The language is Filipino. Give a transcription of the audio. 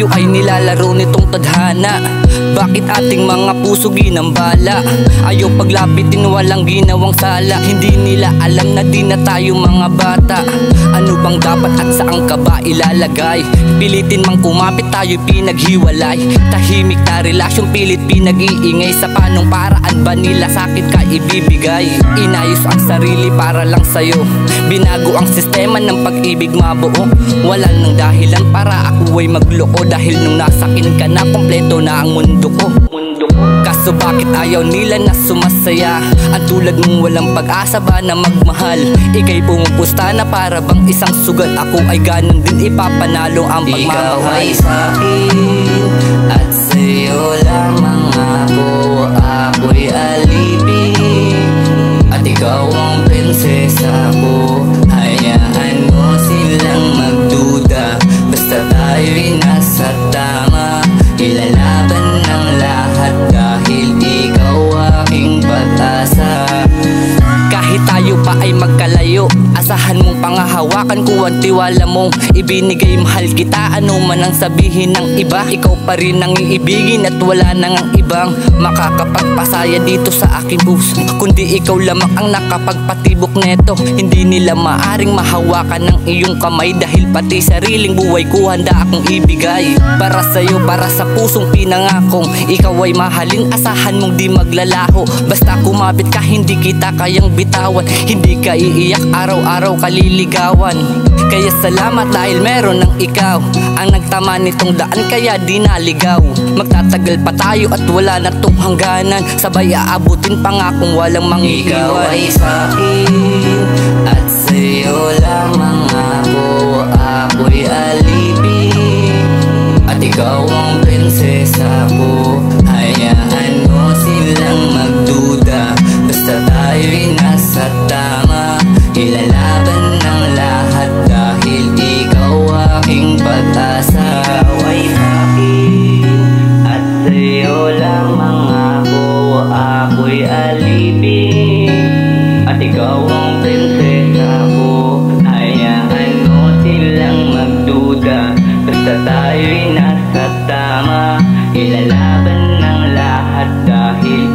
tayo ay nilalaro nitong tadhana? Bakit ating mga puso ginambala? Ayaw paglapitin, walang ginawang sala. Hindi nila alam na di na tayo mga bata. Ano bang dapat at saan ka ba ilalagay? Pilitin mang kumapit, tayo pinaghiwalay. Tahimik na relasyon, pilit pinag-iingay. Sa panong paraan ba nila sakit ka ibibigay? Inayos ang sarili para lang sa'yo. Binago ang sistema ng pag-ibig mabuo. Wala nang dahilan para ako ay magloko. Dahil nung nasakin ka na, kompleto na ang mundo ko. Kaso bakit ayaw nila na sumasaya? At tulad mong walang pag-asa ba na magmahal? Ika'y pumupusta na para bang isang sugat. Ako ay ganun din, ipapanalo ang pagmamahal. Ikaw ay sa'kin at sa'yo lamang ako. Ako'y alipin at ikaw ang prinsesa ko. Hayaan mo silang magduda, basta tayo'y nasa tama. Ilalaban ng lahat dahil ikaw aking pag-asa. Kahit tayo pa ay magkalayo, asahan mong pangahawakan ko ang tiwala mong ibinigay. Mahal kita, ano man ang sabihin ng iba. Ikaw pa rin ang iibigin at wala nang ang ibang makakapagpasaya dito sa aking puso. Kundi ikaw lamang ang nakapagpatibok neto. Hindi nila maaring mahawakan ng iyong kamay. Dahil pati sariling buhay ko handa akong ibigay. Para sa'yo, para sa pusong pinangakong ikaw ay mahalin, asahan mong di maglalaho. Basta kumapit ka, hindi kita kayang bitawan. Hindi ka iiyak, araw-araw kaliligawan. Kaya salamat dahil meron ng ikaw ang nagtama nitong daan, kaya di naligaw. Magtatagal pa tayo at wala na tong hangganan. Sabay aabutin pa nga kung walang manghihiwan. Ikaw ay sa'kin at sa'yo lamang ako. Ako'y alipin at ikaw ang prinsesa ko. Hayaan mo silang magduda, basta tayo'y nasa tama. Ilalaban ng lahat dahil ikaw aking pag-asa. Ikaw ay sa'kin at sa'yo lamang ako. Ako'y alipin at ikaw ang prinsesa ko. Hayaan mo silang magduda, basta tayo'y nasa tama. Ilalaban ng lahat dahil